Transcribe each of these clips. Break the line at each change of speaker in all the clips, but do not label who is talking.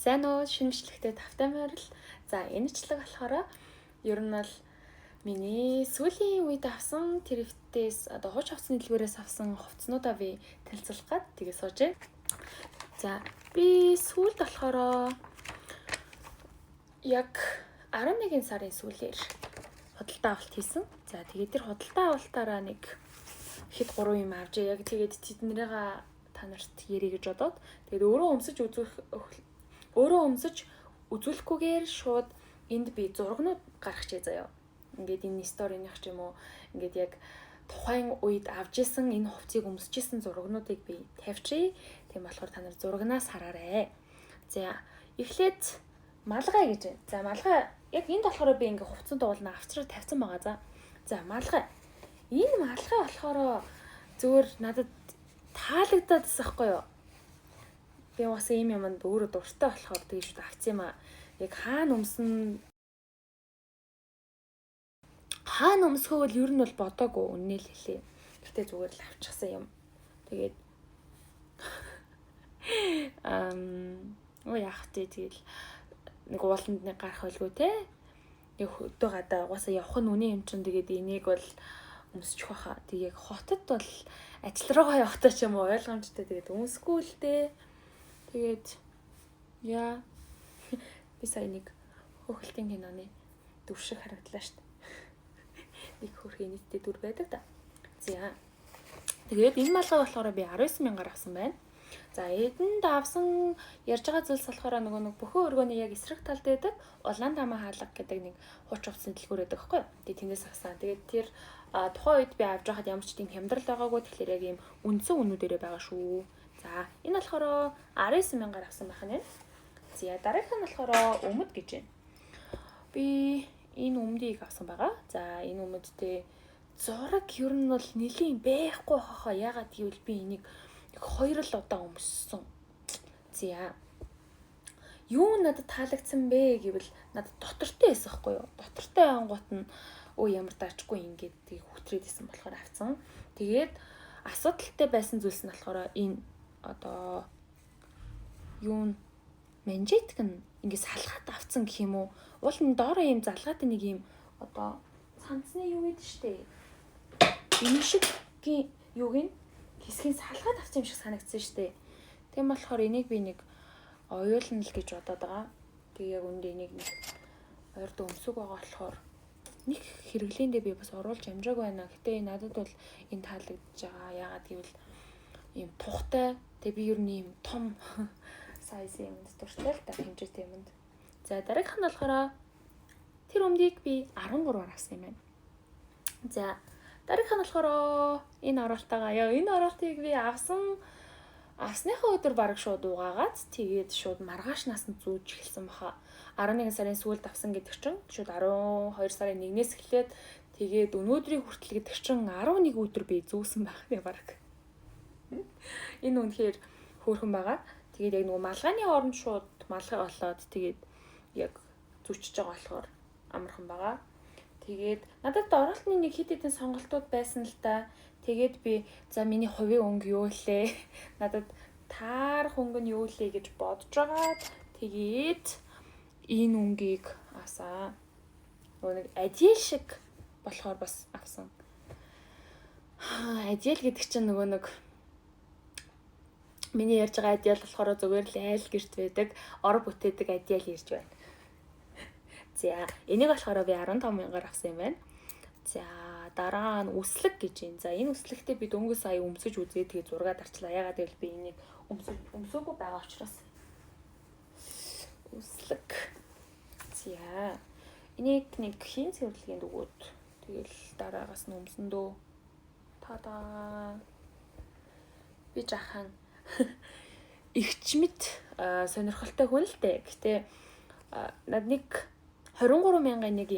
Сайн уу, шинэ бичлэгтэй тавтай морил. За энэ бичлэг болохоор ер нь бол миний сүүлийн үед авсан тэрвтээс одоо хууч хувцсны дэлгүүрээс авсан хувцснуудаа би танилцуулах гээд тэгээ сууж байна. За би сүүлд болохоор яг 11 сарын сүүлээр худалдаа авалт хийсэн. За тэгээд тэр худалдаа авалтаараа нэг хэд 3 юм авч яг тэгээд тэднэрийг та нарт ярих гэж бодоод тэгээд өөрөө өмсөж үзүүлэхгүйгээр шууд энд би зургнууд гаргачихъя заяа. Ингээд энэ сторинийх ч юм уу ингээд яг тухайн үед авч исэн энэ хувцсыг өмсөжсэн зургнуудыг би тавьчихъя. Тийм болохоор та нар зурагнаас хараарай. За эхлээд малгай гэж байна. За малгай яг энд болохоор би ингээд хувцсан дуулна авчраа тавьсан байгаа. За малгай. Энэ малгай болохоор зөвөр надад таалагдаад байсан хгүй юу? Би бас ийм юмд өөрөө дуртай болохоор тэгж шууд авсан юм аа. Яг хаана өмсөхөө бол ер нь бол бодоогүй үнэ л хэлээ. Гэтэ зүгээр л авчихсан юм. Тэгээд яах вэ тэгэл нэг ууланд нэг гарах байлгүй те. Яг хөдөө гадаа угаасаа явах нь үнэ юм чинь тэгээд энийг бол өмсчих واخа. Тэг яг хотод бол ажил руугаа явахдаа ч юм уу ойлгомжтой тэгээд өмсөхгүй л дээ. Тэгээд яа би сая нэг хөөхөлтийн киноны дүр шиг харагдлаа шүү дээ. Нэг хөрхийн нийттэй дүр байдаг да. За тэгээд энэ малгай болохоор би 19,000-аар авсан байна. За эдэнд авсан ярьж байгаа зүйлс болохоор нэг бүхэн өргөний яг эсрэг талд байдаг улаан тамаа хаалга гэдэг нэг хууч хувцсны дэлгүүр байдаг байхгүй. Тэгээд тэндээс авсан. Тэгээд тэр тухайн үед би авч байхад ямар ч тийм хямдрал байгаагүй тэгэхээр яг ийм үндсэн үнүүдэрээ байгаа шүү. За энэ болохоор 19,000-аар авсан байх нь. За дараагийнх нь болохоор өмд гэж байна. Би энэ өмдийг авсан байгаа. За энэ өмдтэй зураг ер нь бол нэлийн байхгүй хаа. Ягаад гэвэл би энийг 2 л удаа өмссөн. За юу надад таалагдсан бэ гэвэл надад дотортой байсан хгүй юу? Дотортой ангууд нь ямар даачгүй ингээд тийг хөтрээд исэн болохоор авсан. Тэгээд асуудалтай байсан зүйлс нь болохоор энэ одоо юу манжетик нь ингээд салгаад авсан гэх юм уу? Уул нь доороо ийм залгаатай нэг ийм одоо цанцны юу гэдэг штэ. Энэ шиггийн юуг нь хэсгийг салгаад авсан юм шиг санагдсан штэ. Тийм болохоор энийг би нэг оюулна л гэж бодоод байгаа. Тэгээ яг үндэ энийг нэг ойрд өмсөг байгаа болохоор нэг хэрэглээндээ би бас оруулж амжааг байна. Гэтэ надад бол энэ таалагдж байгаа. Яагаад гэвэл ийм тухтай. Тэгээ би ер нь ийм том сайз юмд дуртай л та хэмжээтэй юмд. За дараагийнх нь болохоор тэр өмдийг би 13-аар авсан юм байна. За дараагийнх нь болохоор энэ оролтойгоо яа энэ оролтыг би авсныхаа өдөр бараг шууд угаагаад тэгээд шууд маргаашнаас нь зүүж эхэлсэн баха. 11 сарын сүүлд авсан гэдэг чинь шууд 12 сарын 1-ээс эхлээд тэгээд өнөөдрийн хүртэл гэдэг чинь 11 өдөр би зүүсэн байх нэг бараг. Энэ үнэхээр хөөрхөн байгаа. Тэгээд яг нөгөө малгайны оронд шууд малгай болоод тэгээд яг зүчж байгаа болохоор амархан байгаа. Тэгээд надад оролтны нэг хэд хэдэн сонголтууд байсан л та. Тэгээд би за миний хувийн өнгө юу лээ? Надад таарах өнгө нь юу лээ гэж бодож байгаад тэгээд энэ өнгийг авсан. Нэг ажил шиг болохоор бас авсан. Ажил гэдэг чинь нэг миний ярьж байгаа адиал болохоор зүгээр л айл гэрт байдаг, ор бүтээдэг адиал ярьж байна. За энийг болохоор би 15,000-аар авсан юм байна. За дараа нь үслэг гэж байна. За энэ үслэгтээ би дөнгөж сая өмсөж үзээ тэгээ зураг дарчлаа. Ягаад гэвэл би энийг өмсөөгүй байгаа учраас. Үслэг. За энийг нэг хийн цэвэрлэгийн дөгөөд тэгэл дараагаас нь өмсөн дөө. Тадаа. Би жахан ихчмэд сонирхолтой хүн л дээ. Гэтэ над нэг 23,000-ын нэг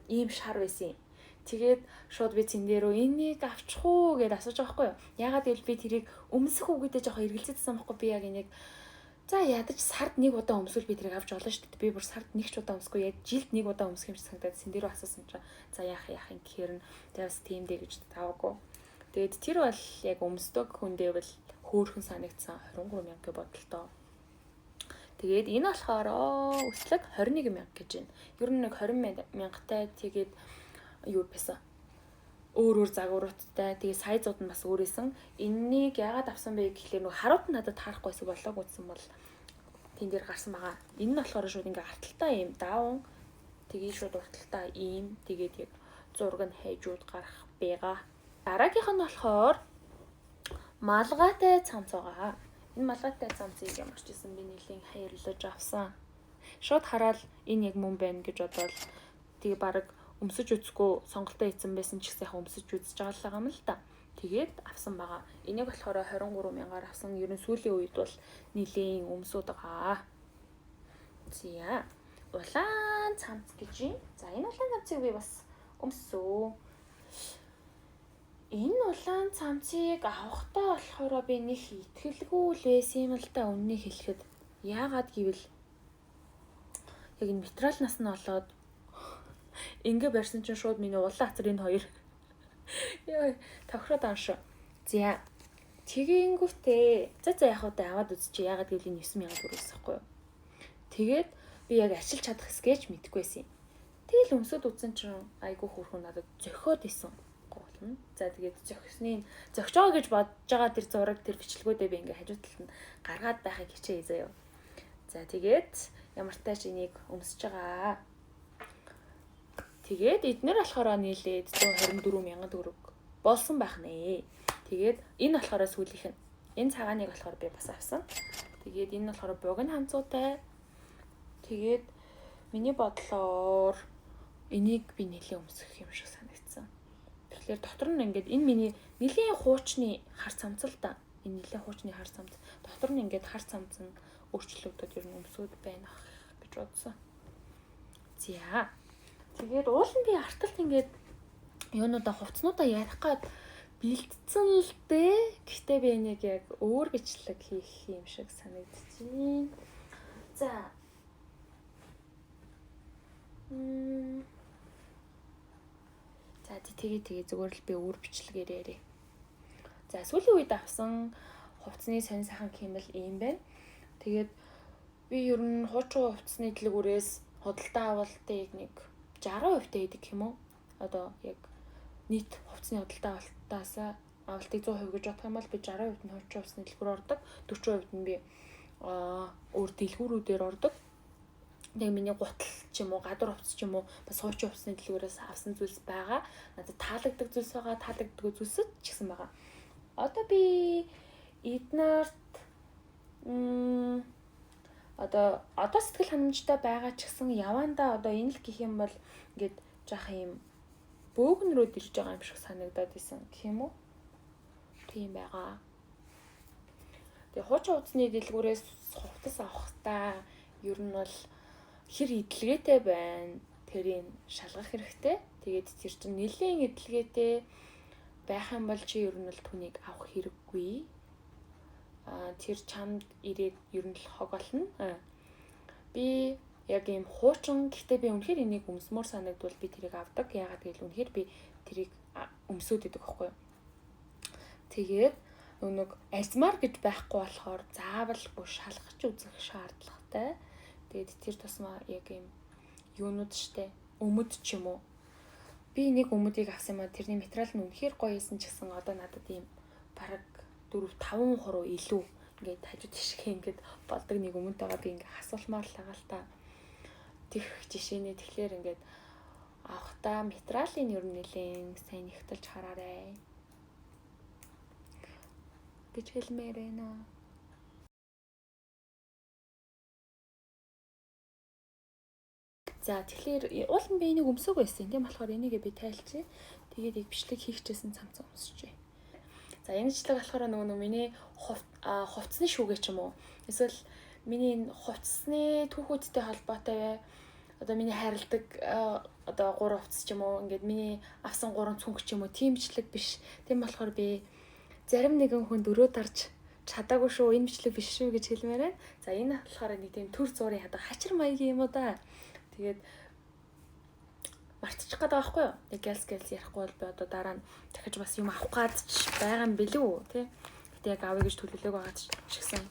ийм шар байсан юм. Тэгээд шууд би цэн дээр энийг авчих уу гэдээ асууж байгаа байхгүй юу? Ягаад гэвэл би тэрийг өмсөх үү гэдээ жоохон эргэлзээдсэн байхгүй би яг энийг за ядаж сард нэг удаа өмсвөл би тэрийг авч олно шүү дээ. Би бүр сард нэг ч удаа өмсөхгүй яг жилд нэг удаа өмсөх юм шиг санагдаад цэн дээр асуусан чинь за яах юм гэхээр нь тэгээс тийм дээ гэж таваагүй. Тэгээд тэр бол яг өмсдөг хүндээ бол хөөрхөн санагдсан 23,000 бодолтой. Тэгээд энэ болохоор өслөг 21,000 гэж байна. Ер нь нэг 20,000-тай тэгээд юу байсан. Өөр загваруудтай. Тэгээд сайзууд нь бас өөр исэн. Эннийг яагаад авсан бэ гэхлээр нэг харууд нь надад таарахгүйсэн болоог үзсэн бол тэн дээр гарсан байгаа. Энэ нь болохоор шууд ингээ арталтай юм даун. Тэгээд шууд урталтай ийм. Тэгээд яг зураг нь хайжууд гарах байгаа. Дараагийнх нь болохоор малгайтай цамц байгаа. Энэ малгайтай цамцыг ямарч исэн би нэлийн хайрлаж авсан. Шууд хараад энэ яг мөн байна гэж бодоод тэгээ баг өмсөж үзэхгүй сонголтоо хийсэн байсан ч гэсэн яг өмсөж үзэж байгаа юм л да. Тэгээд авсан байгаа. Энийг болохоор 23,000-аар авсан. Ер нь сүүлийн үед бол нэлийн өмсөд байгаа. За улаан цамц гэж юм. За энэ улаан цамцыг би бас өмсөө. Энэ улаан цамцыг авахтаа болохоор би нэг итгэлгүй л байсан юм л да. Үннийг хэлэхэд яагаад гэвэл яг энэ материалнаас нь болоод ингээ барьсан чинь шууд миний улаан хацар энэ хоёр яа тохироод анш. За тэгэнгүүтээ за яг удаа аваад үзчихье. Яагаад гэвэл энэ 9,000 төгрөгс байхгүй юу. Тэгээд би яг арчилж чадах скетч мэдгүй байсан юм. Тэгэл өмсөд үзсэн чинь айгүй хөрхөн надад зөхиод исэн гол нь. За тэгээд зохисны зогч байгаа гэж бодож байгаа тэр зураг тэр бичлэгүүдээ би ингээ хажуу талд нь гаргаад байхыг хичээе заяа. За тэгээд ямар тааш энийг өмсөж байгаа. Тэгээд эднэр болохоор нийлээд 124,000 төгрөг болсон байх нэ. Тэгээд энэ болохоор сүүлийнх нь. Энэ цагааныг болохоор би бас авсан. Тэгээд энэ болохоор богино ханцуутай. Тэгээд миний бодлоор энийг би нэлийн өмсөх юм шиг санагдсан. Тэгэхээр дотор нь ингээд энэ миний нэлийн хуучны хар цамц л да. Энэ нэлийн хуучны хар цамц. Дотор нь ингээд хар цамц нь өөрчлөгдөд ер нь өмсөд байна гэж бодсон. За тэгээд уул нь би арталт ингээд юунуудаа хувцснуудаа ярих гад бэлдсэн л дээ. Гэхдээ би энийг яг өөр бичлэг хийх юм шиг санагдчихээн. За. За тэгээ зүгээр л би өөр бичлэгээр ярив. За сүүлийн үед авсан хувцсны сонин сайхан кимэл ийм байна. Тэгээд би ер нь хуучин хувцсны дэлгүүрээс худалдаа авалтыг нэг 60% идэх юм уу? Одоо яг нийт хувцсны худалдаа авалтыг 100% гэж бодох юм бол би 60% нь хуучин хувцсны дэлгүүр ордог, 40% нь би өөр дэлгүүрүүдээр ордог. Тэг миний гутал ч юм уу, гадар хувцс ч юм уу, бас хуучин хувцсны дэлгүүрээс авсан зүйлс байгаа. Надад таалагддаг зүйлс байгаа, таалагддаг зүйлсэд ч гэсэн байгаа. Одоо би эднэрт одоо сэтгэл ханамжтай байгаа ч гэсэн явандаа одоо энэ л гэх юм бол ингээд жах юм бөөгнөрөд ирж байгаа юм шиг санагдаад исэн гэх юм уу? Тийм байгаа. Тэгээ хуучин хувцсны дэлгүүрээс хувцас авахдаа ер нь бол хэр идэлгээтэй байна. Тэрийг шалгах хэрэгтэй. Тэгээд тэр чинь нэлийн идэлгээтэй байх юм бол чи ер нь л түүнийг авах хэрэггүй. Тэр чамд ирээд ер нь л хог болно. Би яг ийм хуучин гэхдээ би үнэхээр энийг өмсмөр санагдвал би тэрийг авдаг. Яагаад гэвэл үнэхээр би тэрийг өмсөд идэг байхгүй юу. Тэгээд нэг альзмар гэж байхгүй болохоор заавалгүй шалгаж үзэх шаардлагатай. Тэгээд тэр тусмаа яг ийм юунууд штэ өмд ч юм уу. Би нэг өмдийг авсан юм. Тэрний материал нь үнэхээр гоё исэн ч гэсэн одоо надад ийм бараг 4-5% илүү ингээд хажуу тишгээ ингээд болдог нэг өмнөтэйгээ би ингээд асуулмаар л байгаа л та. Тех жишээний тэгэхээр ингээд авахтаа материалын ер нь нэлээд сайн нэгтэлж хараарай гэж хэлмээр байна. За тэгэхээр уул нь би энийг өмсөг байсан. Тийм болохоор энийгээ би тайлчээ. Тэгээд яг бичлэг хийчихсэн цамц өмсчихье. За энэ бичлэг болохоор нөгөө миний хувцсны шүүгээ ч юм уу. Эсвэл миний энэ хувцсны түүхүүдтэй холбоотой одоо миний хайрладаг одоо 3 хувцс ч юм уу. Ингээд миний авсан 3 цүнх ч юм уу. Тийм бичлэг биш. Тийм болохоор би зарим нэгэн хүн дөрөө дарж чадаагүй шүү. Энэ бичлэг биш шүү гэж хэлмээр байна. За энэ болохоор нэг тийм төр зургийн хадаа хачир маягийн юм уу да. Тэгээд мартчих гээд байгаа байхгүй юу? Нэг гэлс ярихгүй бол би одоо дараа нь дахиж бас юм авах гад байгаа юм бэлээ үү, тий? Гэтэ яг авъя гэж төлөвлөг байгаа ч гэсэн